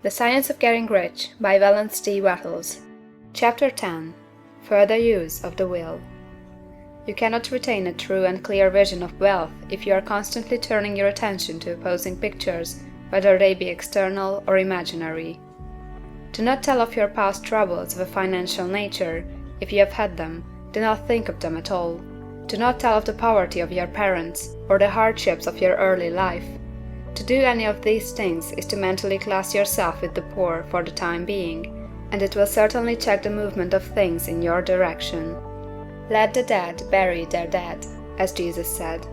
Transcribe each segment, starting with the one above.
The Science of Getting Rich by Wallace D. Wattles. Chapter 10. Further Use of the Will. You cannot retain a true and clear vision of wealth if you are constantly turning your attention to opposing pictures, whether they be external or imaginary. Do not tell of your past troubles of a financial nature, if you have had them. Do not think of them at all. Do not tell of the poverty of your parents, or the hardships of your early life. To do any of these things is to mentally class yourself with the poor for the time being, and it will certainly check the movement of things in your direction. Let the dead bury their dead, as Jesus said.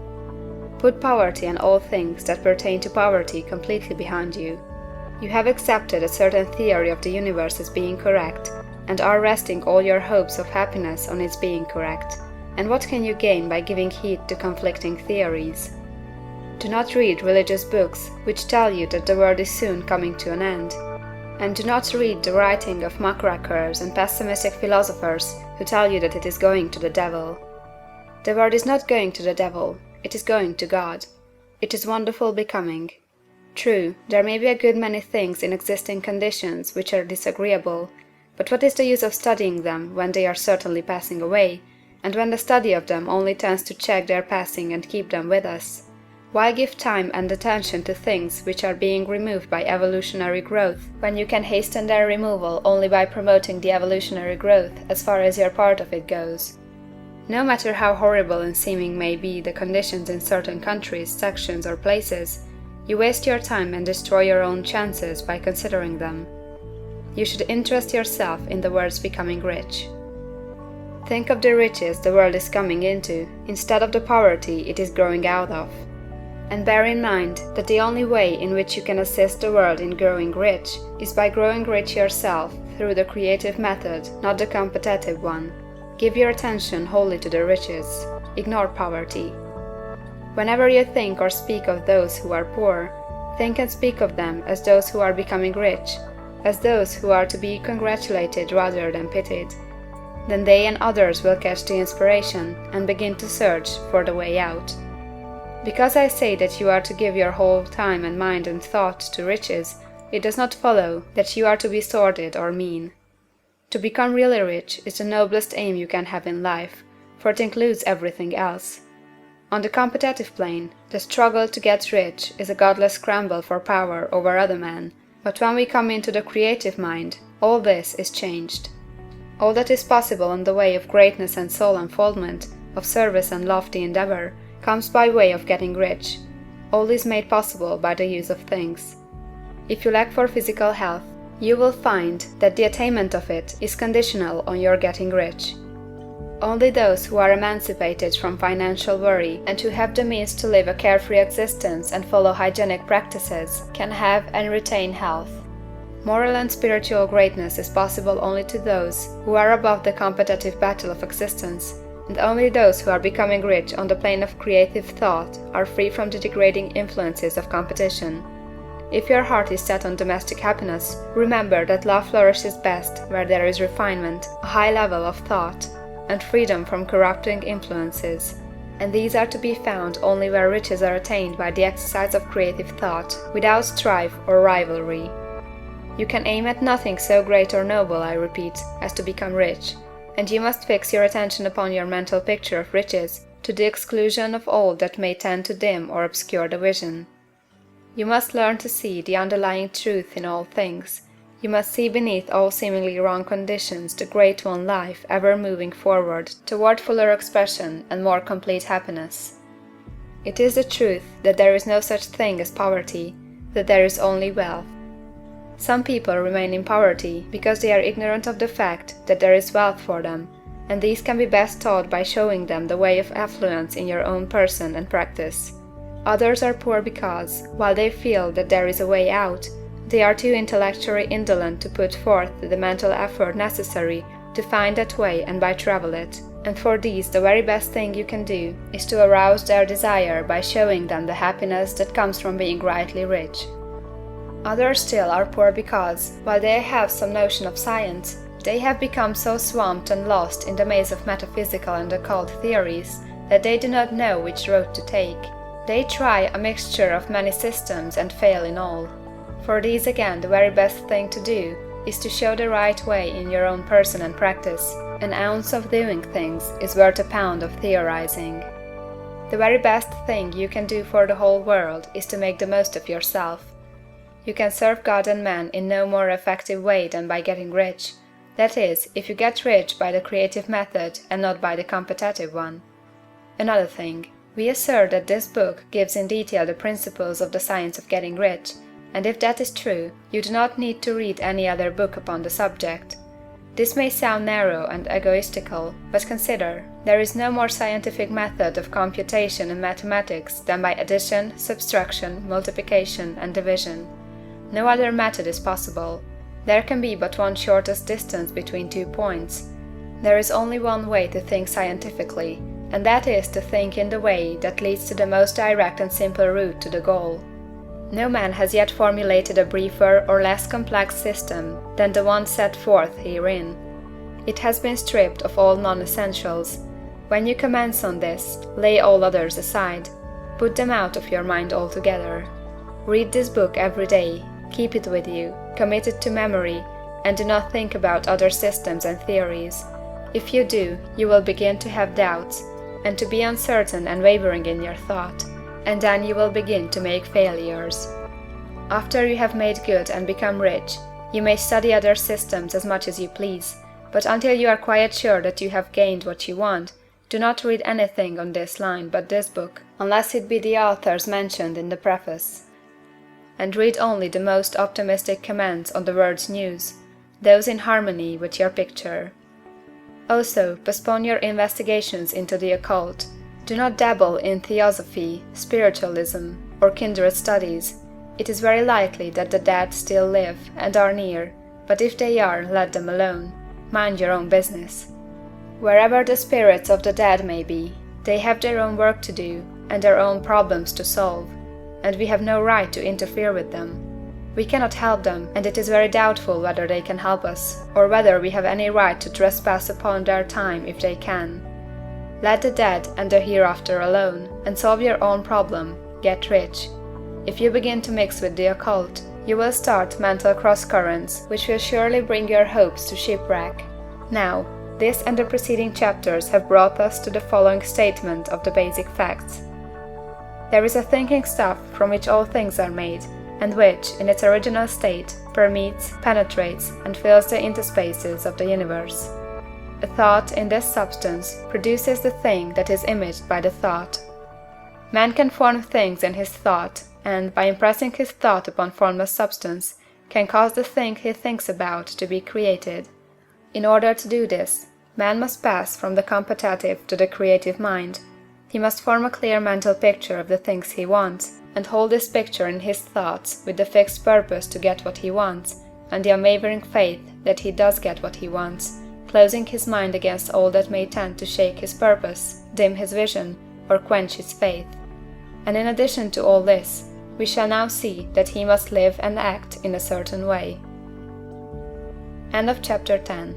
Put poverty and all things that pertain to poverty completely behind you. You have accepted a certain theory of the universe as being correct, and are resting all your hopes of happiness on its being correct. And what can you gain by giving heed to conflicting theories? Do not read religious books which tell you that the world is soon coming to an end. And do not read the writing of muckrakers and pessimistic philosophers who tell you that it is going to the devil. The world is not going to the devil, it is going to God. It is wonderful becoming. True, there may be a good many things in existing conditions which are disagreeable, but what is the use of studying them when they are certainly passing away, and when the study of them only tends to check their passing and keep them with us? Why give time and attention to things which are being removed by evolutionary growth, when you can hasten their removal only by promoting the evolutionary growth as far as your part of it goes? No matter how horrible in seeming may be the conditions in certain countries, sections, or places, you waste your time and destroy your own chances by considering them. You should interest yourself in the world's becoming rich. Think of the riches the world is coming into, instead of the poverty it is growing out of. And bear in mind that the only way in which you can assist the world in growing rich is by growing rich yourself through the creative method, not the competitive one. Give your attention wholly to the riches. Ignore poverty. Whenever you think or speak of those who are poor, think and speak of them as those who are becoming rich, as those who are to be congratulated rather than pitied. Then they and others will catch the inspiration and begin to search for the way out. Because I say that you are to give your whole time and mind and thought to riches, it does not follow that you are to be sordid or mean. To become really rich is the noblest aim you can have in life, for it includes everything else. On the competitive plane, the struggle to get rich is a godless scramble for power over other men, but when we come into the creative mind, all this is changed. All that is possible in the way of greatness and soul unfoldment, of service and lofty endeavor, comes by way of getting rich. All is made possible by the use of things. If you lack for physical health, you will find that the attainment of it is conditional on your getting rich. Only those who are emancipated from financial worry and who have the means to live a carefree existence and follow hygienic practices can have and retain health. Moral and spiritual greatness is possible only to those who are above the competitive battle of existence, and only those who are becoming rich on the plane of creative thought are free from the degrading influences of competition. If your heart is set on domestic happiness, remember that love flourishes best where there is refinement, a high level of thought, and freedom from corrupting influences, and these are to be found only where riches are attained by the exercise of creative thought, without strife or rivalry. You can aim at nothing so great or noble, I repeat, as to become rich, and you must fix your attention upon your mental picture of riches, to the exclusion of all that may tend to dim or obscure the vision. You must learn to see the underlying truth in all things. You must see beneath all seemingly wrong conditions the great one life ever moving forward toward fuller expression and more complete happiness. It is the truth that there is no such thing as poverty, that there is only wealth. Some people remain in poverty because they are ignorant of the fact that there is wealth for them, and these can be best taught by showing them the way of affluence in your own person and practice. Others are poor because, while they feel that there is a way out, they are too intellectually indolent to put forth the mental effort necessary to find that way and by travel it, and for these the very best thing you can do is to arouse their desire by showing them the happiness that comes from being rightly rich. Others still are poor because, while they have some notion of science, they have become so swamped and lost in the maze of metaphysical and occult theories that they do not know which road to take. They try a mixture of many systems and fail in all. For these again the very best thing to do is to show the right way in your own person and practice. An ounce of doing things is worth a pound of theorizing. The very best thing you can do for the whole world is to make the most of yourself. You can serve God and man in no more effective way than by getting rich. That is, if you get rich by the creative method and not by the competitive one. Another thing, we assert that this book gives in detail the principles of the science of getting rich, and if that is true, you do not need to read any other book upon the subject. This may sound narrow and egoistical, but consider, there is no more scientific method of computation in mathematics than by addition, subtraction, multiplication, and division. No other method is possible. There can be but one shortest distance between 2 points. There is only one way to think scientifically, and that is to think in the way that leads to the most direct and simple route to the goal. No man has yet formulated a briefer or less complex system than the one set forth herein. It has been stripped of all non-essentials. When you commence on this, lay all others aside. Put them out of your mind altogether. Read this book every day, keep it with you, commit it to memory, and do not think about other systems and theories. If you do, you will begin to have doubts, and to be uncertain and wavering in your thought, and then you will begin to make failures. After you have made good and become rich, you may study other systems as much as you please, but until you are quite sure that you have gained what you want, do not read anything on this line but this book, unless it be the authors mentioned in the preface. And read only the most optimistic comments on the world's news, those in harmony with your picture. Also, postpone your investigations into the occult. Do not dabble in theosophy, spiritualism, or kindred studies. It is very likely that the dead still live and are near, but if they are, let them alone. Mind your own business. Wherever the spirits of the dead may be, they have their own work to do and their own problems to solve, and we have no right to interfere with them. We cannot help them, and it is very doubtful whether they can help us, or whether we have any right to trespass upon their time if they can. Let the dead and the hereafter alone, and solve your own problem, get rich. If you begin to mix with the occult, you will start mental cross-currents which will surely bring your hopes to shipwreck. Now, this and the preceding chapters have brought us to the following statement of the basic facts. There is a thinking stuff from which all things are made, and which, in its original state, permeates, penetrates, and fills the interspaces of the universe. A thought in this substance produces the thing that is imaged by the thought. Man can form things in his thought, and, by impressing his thought upon formless substance, can cause the thing he thinks about to be created. In order to do this, man must pass from the competitive to the creative mind. He must form a clear mental picture of the things he wants, and hold this picture in his thoughts with the fixed purpose to get what he wants, and the unwavering faith that he does get what he wants, closing his mind against all that may tend to shake his purpose, dim his vision, or quench his faith. And in addition to all this, we shall now see that he must live and act in a certain way. End of chapter 10.